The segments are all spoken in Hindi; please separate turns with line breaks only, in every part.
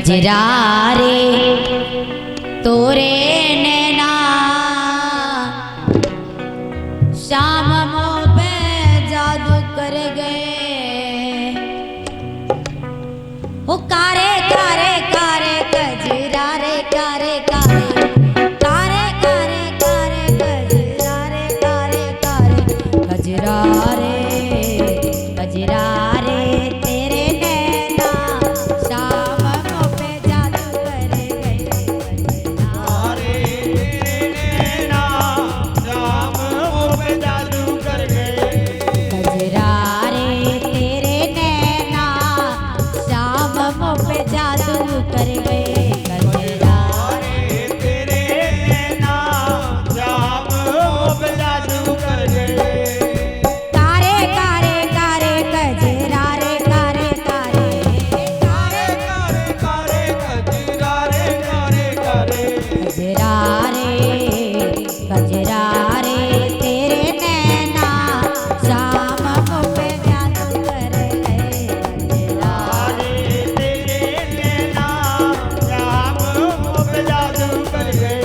कजरा रे तोरे नैना शाम मुँह पे जादू कर गए हो कारे कारे कारे कजरा रे कारे कारे कारे कारे कारे कजरा रे कारे कारे कजरा रे कजरा रे तेरे नैना शाम मुँह पे जादू कर गए कजरा रे
तेरे नैना शाम मुँह पे जादू कर गए
कजरा रे तेरे नैना शाम मुँह पे जादू कर गए कजरा
रे तेरे नैना शाम मुँह पे जादू कर गए
कारे कारे कारे कजरा रे कारे कारे
कारे कारे कारे कजरा रे कारे कारे
कजरा रे तेरे नैना शाम मुँह पे जादू कर गए कजरा
रे तेरे नैना शाम मुँह पे जादू कर गए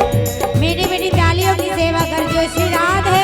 मीठी मीठी प्यालियों की सेवा कर जो श्री राधे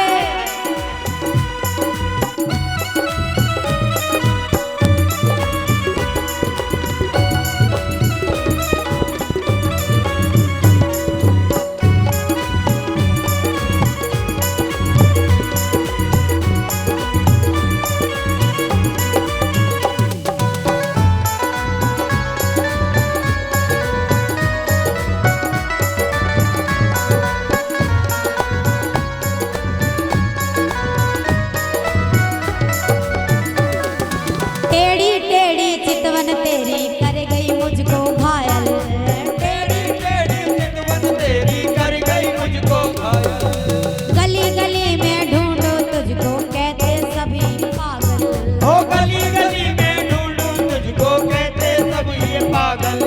टेढ़ी टेढ़ी चितवन तेरी कर गई मुझको घायल
तेरी तेरी चितवन तेरी कर गई मुझको घायल
गली गली में ढूंढो तुझको कहते सभी पागल
ओ गली गली में ढूंढूं तुझको कहते सब ये पागल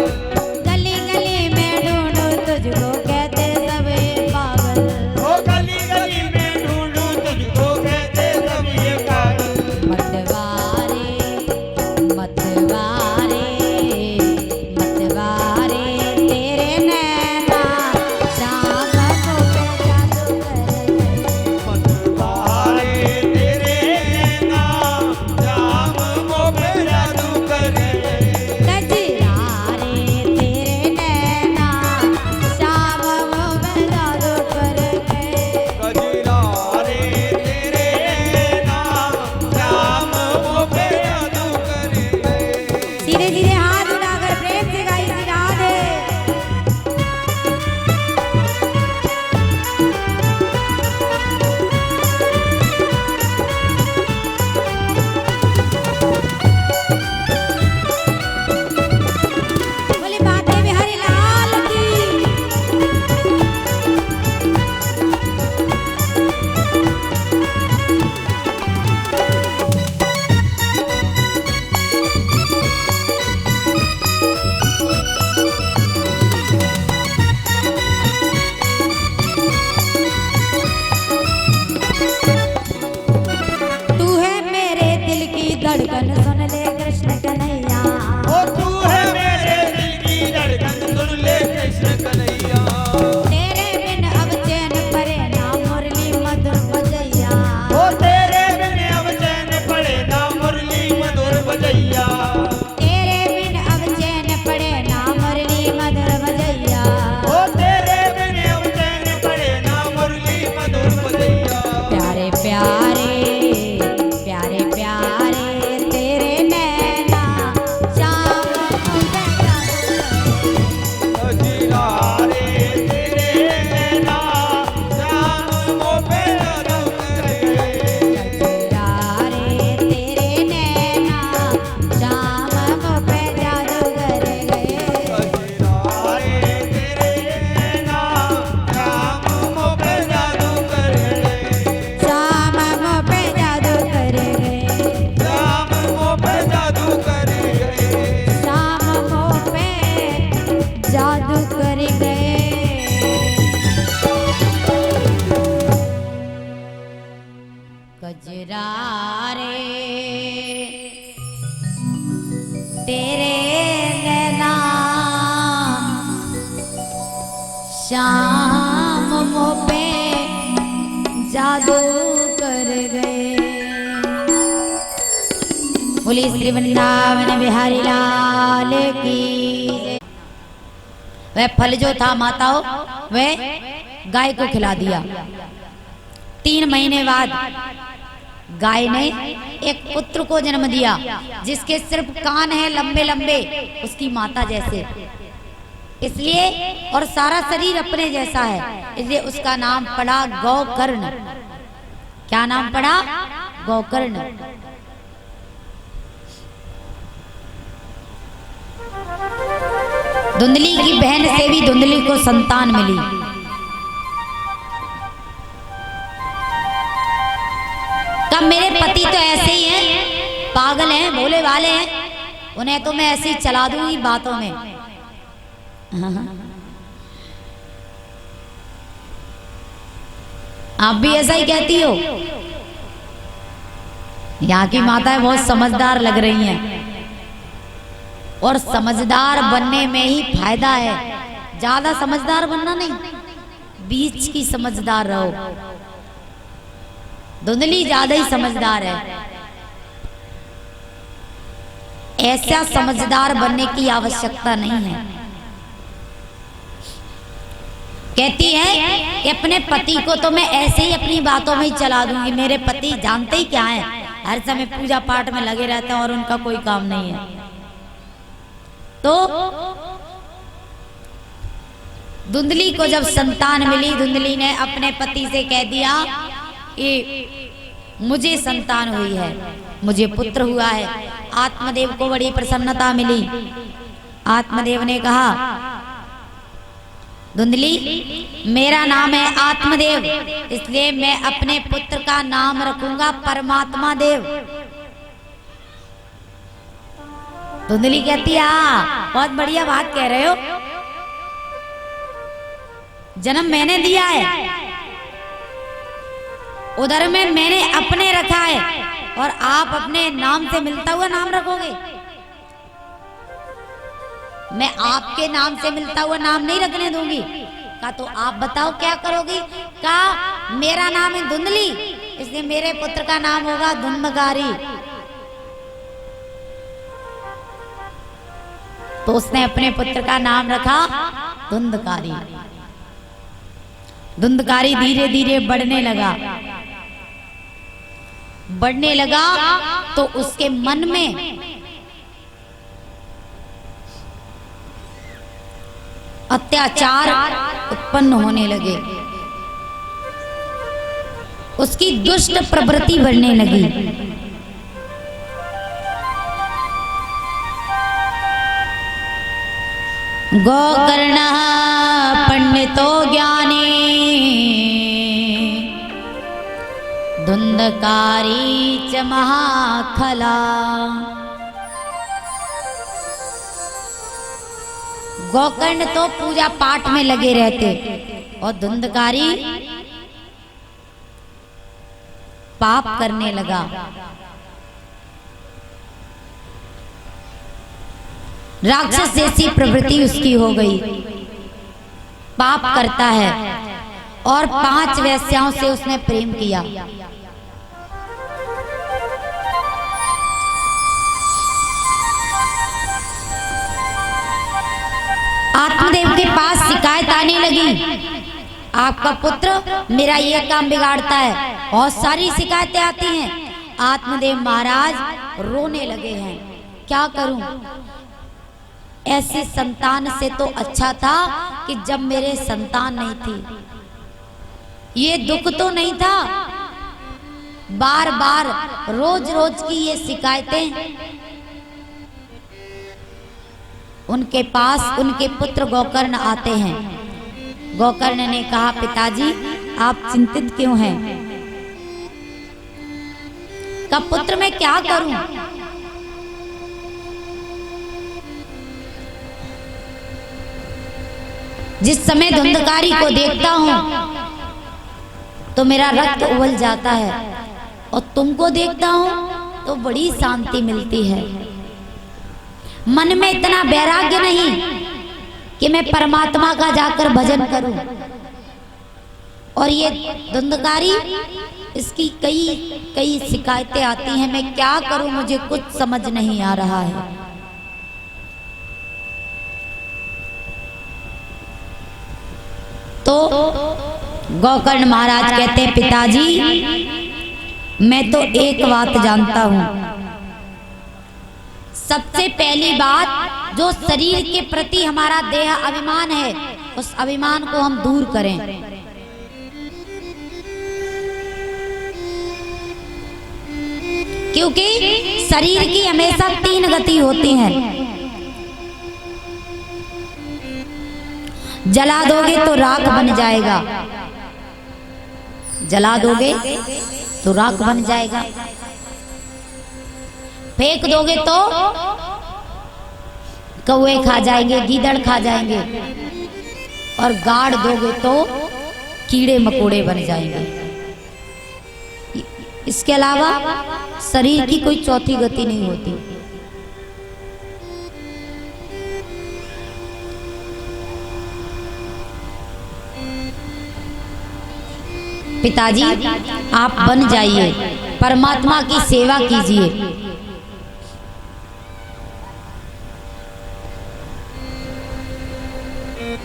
गली गली में ढूंढो तुझको कहते सभी पागल
ओ गली गली में ढूंढूं तुझको कहते सब ये पागल
मतवारे मतवारे मतवारे तेरे नैना शाम को पे जादू कर गए
मतवारे तेरे नैना शाम को पे जादू कर गए
कजरा रे श्याम मोह पे जादू कर गए। बोली श्री वृंदावन बिहारी लाल की जय। वह फल जो था माताओं वह गाय को खिला दिया। 3 महीने बाद गाय ने एक पुत्र को जन्म दिया जिसके सिर्फ कान है लंबे लंबे उसकी माता जैसे, इसलिए और सारा शरीर अपने जैसा है, इसलिए उसका नाम पड़ा गौकर्ण। क्या नाम पड़ा? गौकर्ण। धुंधली की बहन से भी धुंधली को संतान मिली। कब मेरे पति तो ऐसे ही हैं, पागल हैं, भोले वाले हैं, उन्हें तो मैं ऐसे ही चला दूंगी बातों में। आप भी ऐसा ही कहती हो? यहाँ की माताएं बहुत समझदार लग रही हैं और समझदार बनने में ही फायदा है। ज्यादा समझदार बनना नहीं, बीच की समझदार रहो। धुंधली ज्यादा ही समझदार है, ऐसा समझदार बनने की आवश्यकता नहीं है। कहती है कि अपने पति को तो मैं ऐसे ही अपनी बातों में ही चला दूंगी। मेरे पति जानते ही क्या है, हर समय पूजा पाठ में लगे रहते हैं और उनका कोई काम नहीं है। तो धुंधली को जब संतान मिली, धुंधली ने अपने पति से कह दिया कि मुझे संतान हुई है, मुझे पुत्र हुआ है। आत्मदेव को बड़ी प्रसन्नता मिली। आत्मदेव ने कहा, धुंधली मेरा नाम है आत्मदेव, इसलिए मैं अपने पुत्र का नाम रखूंगा परमात्मा देव। धुंधली कहती है, बहुत बढ़िया बात कह रहे हो, जन्म मैंने दिया है, उधर में मैंने अपने रखा है और आप अपने नाम से मिलता हुआ नाम रखोगे। मैं आपके नाम से मिलता हुआ नाम नहीं रखने दूंगी। कहा तो आप बताओ क्या करोगी? कहा मेरा नाम है धुंधली, इसलिए मेरे पुत्र का नाम होगा धुंधकारी। तो उसने अपने पुत्र का नाम रखा धुंधकारी। धुंधकारी धीरे धीरे बढ़ने लगा तो उसके मन में अत्याचार उत्पन्न होने लगे, उसकी दुष्ट प्रवृत्ति बढ़ने लगी। गोकर्ण पंडितो ज्ञानी धुंधकारी च महाखला। गोकर्ण तो पूजा पाठ में लगे रहते और धुंधकारी पाप करने लगा। राक्षस जैसी प्रवृत्ति उसकी हो गई, पाप करता है और 5 वेश्याओं से उसने प्रेम किया। आत्मदेव के पास शिकायत आने लगी, आपका पुत्र मेरा यह काम बिगाड़ता है। बहुत सारी शिकायतें आती हैं। आत्मदेव महाराज रोने लगे हैं, क्या करूं? ऐसी संतान से तो अच्छा था कि जब मेरे संतान नहीं थी। ये दुख तो नहीं था, बार बार रोज रोज की ये शिकायतें। उनके पास उनके पुत्र गोकर्ण आते हैं। गोकर्ण ने कहा, पिताजी आप चिंतित क्यों हैं? का पुत्र मैं क्या करूं? जिस समय धुंधकारी को देखता हूं तो मेरा रक्त उबल जाता है और तुमको देखता हूं तो बड़ी शांति मिलती है। मन में इतना वैराग्य नहीं कि मैं परमात्मा का जाकर भजन करूं। और ये धुंधकारी, इसकी कई कई शिकायतें आती हैं, मैं क्या करूं, मुझे कुछ समझ नहीं आ रहा है। तो गोकर्ण महाराज कहते हैं, पिताजी मैं तो एक बात जानता हूं। सबसे पहली बात, जो शरीर के प्रति हमारा देह अभिमान है, उस अभिमान को हम दूर करें। क्योंकि शरीर की हमेशा 3 गति होती हैं। जला दोगे तो राख बन जाएगा, जला दोगे तो राख बन जाएगा, फेंक दोगे तो कौवे खा जाएंगे, गीदड़ खा जाएंगे, और गाड़ दोगे तो कीड़े मकोड़े बन जाएंगे। इसके अलावा शरीर की कोई चौथी गति नहीं होती। पिताजी आप बन जाइए, परमात्मा की सेवा कीजिए।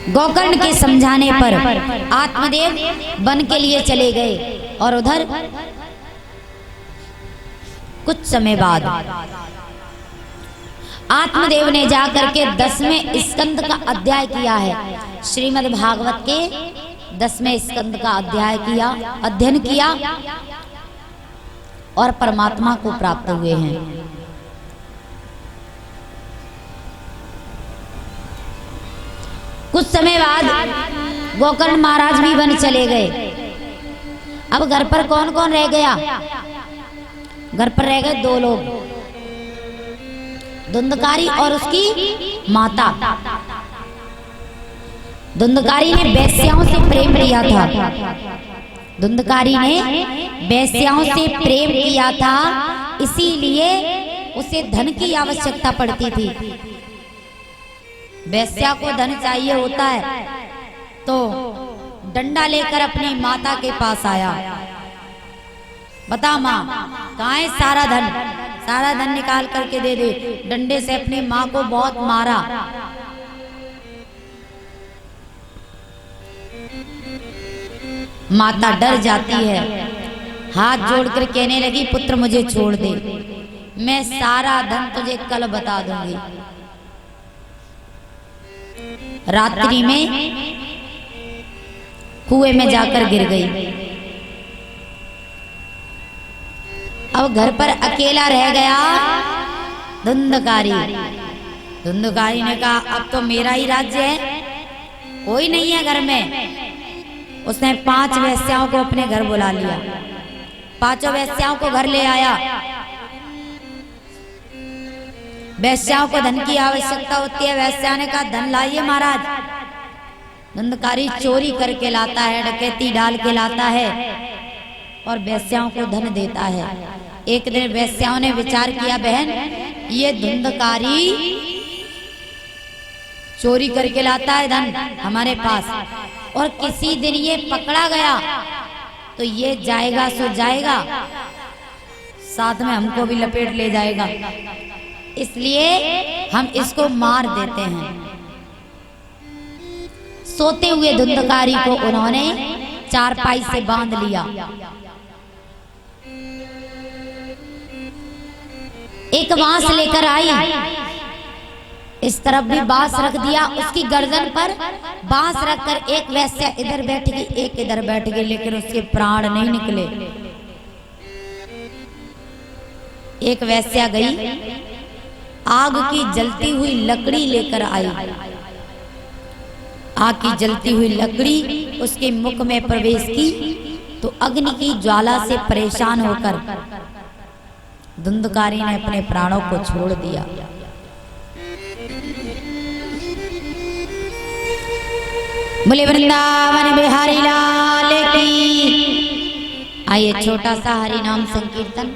गोकर्ण के समझाने पर आत्मदेव वन के लिए चले गए। और उधर कुछ समय बाद आत्मदेव ने जाकर के 10वें स्कंद का अध्याय किया है। श्रीमद् भागवत के 10वें स्कंद का अध्याय किया, अध्ययन किया और परमात्मा को प्राप्त हुए हैं। कुछ समय बाद गोकर्ण महाराज भी वन चले गए। अब घर पर कौन कौन रह गया? घर पर रह गए 2 लोग, धुंधकारी और उसकी माता। धुंधकारी ने वेश्याओं से प्रेम किया था, धुंधकारी ने वेश्याओं से प्रेम किया था, इसीलिए उसे धन की आवश्यकता पड़ती थी। वेश्या को धन चाहिए होता है, तो डंडा लेकर अपनी माता के पास आया। बता माँ, कहाँ है सारा धन? सारा धन निकाल करके दे दे। डंडे से अपनी माँ को बहुत मारा। माता डर जाती है, हाथ जोड़कर कहने लगी, पुत्र मुझे छोड़ दे, मैं सारा धन तुझे कल बता दूंगी। रात्रि में कुएं में जाकर गिर गई। अब घर पर अकेला रह गया धुंधकारी। धुंधकारी ने कहा, अब तो मेरा ही राज्य है, कोई नहीं है घर में। उसने 5 वेश्याओं को अपने घर बुला लिया, 5 वेश्याओं को घर ले आया। वेश्याओं को धन की आवश्यकता होती है। वेश्या ने कहा, धन लाइए महाराज। धुंधकारी चोरी करके लाता है, डकैती डाल के लाता है और वेश्याओं को धन देता है। एक दिन वेश्याओं ने विचार किया, बहन ये धुंधकारी चोरी करके लाता है धन हमारे पास, और किसी दिन ये पकड़ा गया तो ये जाएगा सो जाएगा, साथ में हमको भी लपेट ले जाएगा, इसलिए हम इसको मार देते हैं। सोते हुए धुंधकारी को उन्होंने चारपाई से बांध लिया। एक बांस लेकर आई, इस तरफ भी बांस रख दिया, उसकी गर्दन पर बांस रखकर एक वेश्या इधर बैठ गई, एक इधर बैठ गई, लेकिन उसके प्राण नहीं निकले। एक वेश्या गई, आग की जलती हुई लकड़ी लेकर आई। आग की जलती हुई लकड़ी उसके मुख में प्रवेश की तो अग्नि की ज्वाला से परेशान होकर धुंधकारी ने अपने प्राणों को छोड़ दिया। बोले वृंदावन बिहारी लाल की। आइए छोटा सा हरि नाम संकीर्तन।